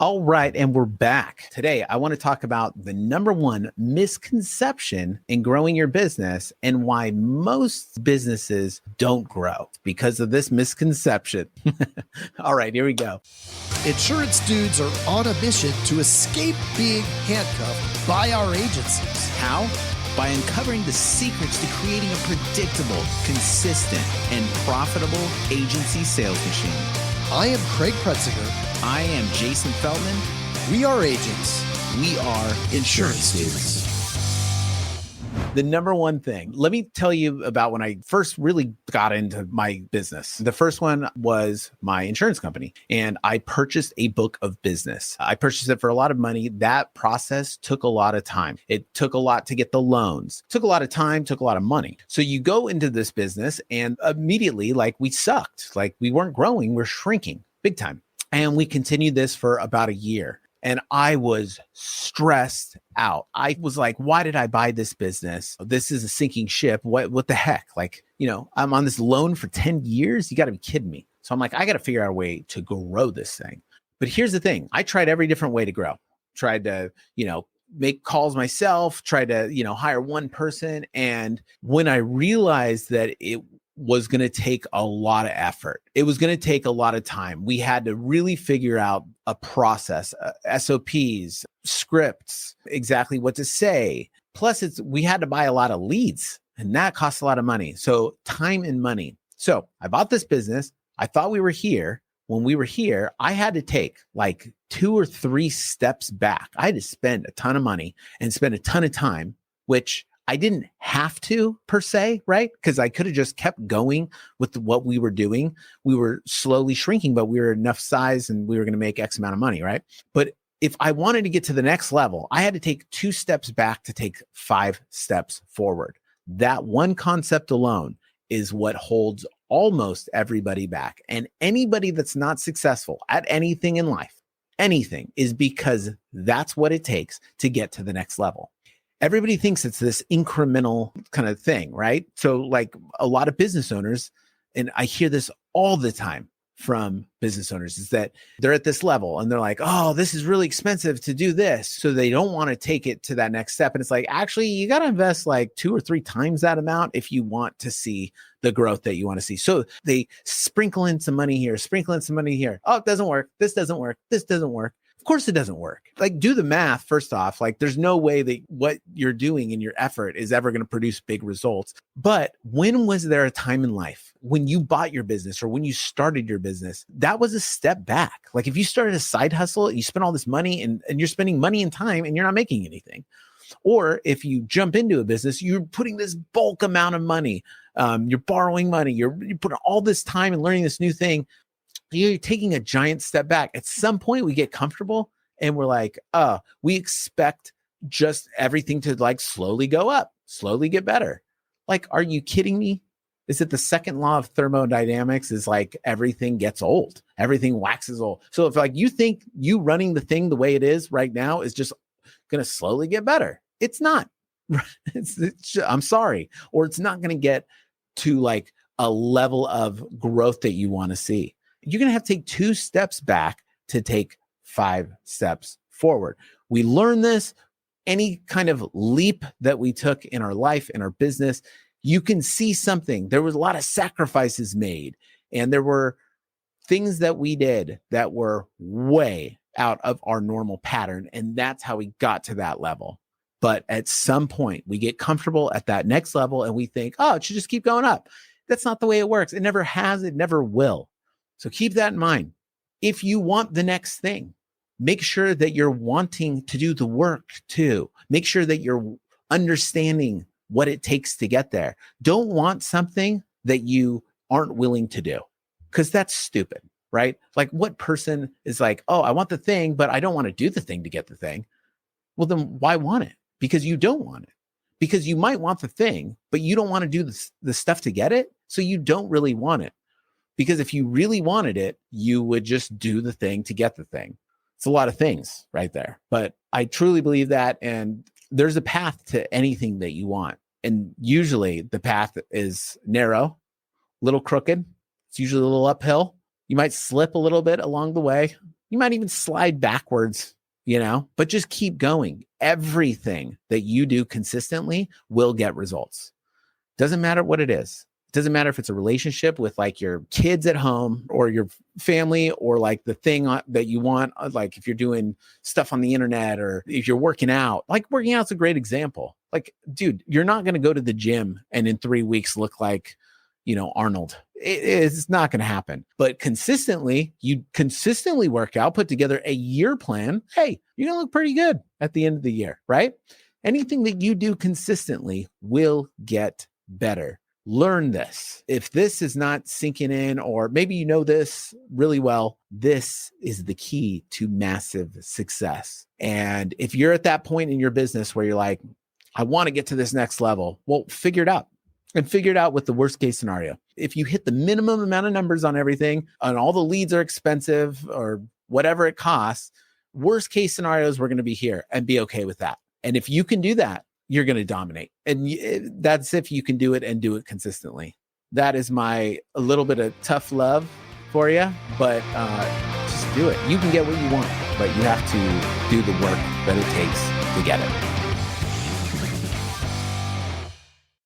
All right, and we're back. Today, I want to talk about the number one misconception in growing your business and why most businesses don't grow because of this misconception. All right, here we go. Insurance dudes are on a mission to escape being handcuffed by our agencies. How? By uncovering the secrets to creating a predictable, consistent, and profitable agency sales machine. I am Craig Pretzinger. I am Jason Feltman. We are agents. We are insurance dudes. The number one thing, let me tell you about when I first really got into my business. The first one was my insurance company, and I purchased a book of business. I purchased it for a lot of money. That process took a lot of time. It took a lot to get the loans, took a lot of time, took a lot of money. So you go into this business and immediately, like, we sucked. Like, we weren't growing, we're shrinking big time. And we continued this for about a year. And I was stressed out. I was like, why did I buy this business? This is a sinking ship. What the heck? Like, I'm on this loan for 10 years. You got to be kidding me. So I'm like, I got to figure out a way to grow this thing. But here's the thing. I tried every different way to grow. Tried to, make calls myself, tried to, hire one person. And when I realized that it was going to take a lot of effort. It was going to take a lot of time. We had to really figure out a process, SOPs, scripts, exactly what to say. Plus, we had to buy a lot of leads, and that costs a lot of money. So time and money. So I bought this business. I thought we were here. When we were here, I had to take like 2 or 3 steps back. I had to spend a ton of money and spend a ton of time, which I didn't have to per se, right? Because I could have just kept going with what we were doing. We were slowly shrinking, but we were enough size and we were going to make X amount of money, right? But if I wanted to get to the next level, I had to take 2 steps back to take 5 steps forward. That one concept alone is what holds almost everybody back. And anybody that's not successful at anything in life, anything, is because that's what it takes to get to the next level. Everybody thinks it's this incremental kind of thing, right? So like a lot of business owners, and I hear this all the time from business owners, is that they're at this level and they're like, oh, this is really expensive to do this. So they don't want to take it to that next step. And it's like, actually, you got to invest like 2 or 3 times that amount if you want to see the growth that you want to see. So they sprinkle in some money here, sprinkle in some money here. Oh, it doesn't work. This doesn't work. This doesn't work. Of course it doesn't work. Like, do the math first off. Like, there's no way that what you're doing in your effort is ever going to produce big results. But when was there a time in life when you bought your business or when you started your business, that was a step back? Like, if you started a side hustle, you spend all this money and you're spending money and time and you're not making anything. Or if you jump into a business, you're putting this bulk amount of money, you're borrowing money, you're putting all this time and learning this new thing. You're taking a giant step back. At some point we get comfortable and we're like, we expect just everything to like slowly go up, slowly get better. Like, are you kidding me? Is it the second law of thermodynamics is like everything gets old, everything waxes old. So if like you think you running the thing the way it is right now is just going to slowly get better, it's not. I'm sorry. Or it's not going to get to like a level of growth that you want to see. You're going to have to take 2 steps back to take 5 steps forward. We learn this. Any kind of leap that we took in our life, in our business, you can see something. There was a lot of sacrifices made, and there were things that we did that were way out of our normal pattern. And that's how we got to that level. But at some point, we get comfortable at that next level and we think, oh, it should just keep going up. That's not the way it works. It never has. It never will. So keep that in mind. If you want the next thing, make sure that you're wanting to do the work too. Make sure that you're understanding what it takes to get there. Don't want something that you aren't willing to do, because that's stupid, right? Like, what person is like, oh, I want the thing, but I don't want to do the thing to get the thing. Well, then why want it? Because you don't want it. Because you might want the thing, but you don't want to do the stuff to get it. So you don't really want it. Because if you really wanted it, you would just do the thing to get the thing. It's a lot of things right there. But I truly believe that. And there's a path to anything that you want. And usually the path is narrow, a little crooked. It's usually a little uphill. You might slip a little bit along the way, You might even slide backwards, but just keep going. Everything that you do consistently will get results. Doesn't matter what it is. It doesn't matter if it's a relationship with like your kids at home or your family, or like the thing that you want, like if you're doing stuff on the internet, or if you're working out. Like working out's a great example. Like, dude, you're not going to go to the gym and in 3 weeks look like, Arnold. It's not going to happen. But you consistently work out, put together a year plan. Hey, you're going to look pretty good at the end of the year, right? Anything that you do consistently will get better. Learn this. If this is not sinking in, or maybe you know this really well, this is the key to massive success. And if you're at that point in your business where you're like, I want to get to this next level, well, figure it out. And figure it out with the worst case scenario. If you hit the minimum amount of numbers on everything, and all the leads are expensive or whatever it costs, worst case scenarios, we're going to be here, and be okay with that. And if you can do that, you're going to dominate. And that's if you can do it and do it consistently. That is a little bit of tough love for you, but just do it. You can get what you want, but you have to do the work that it takes to get it.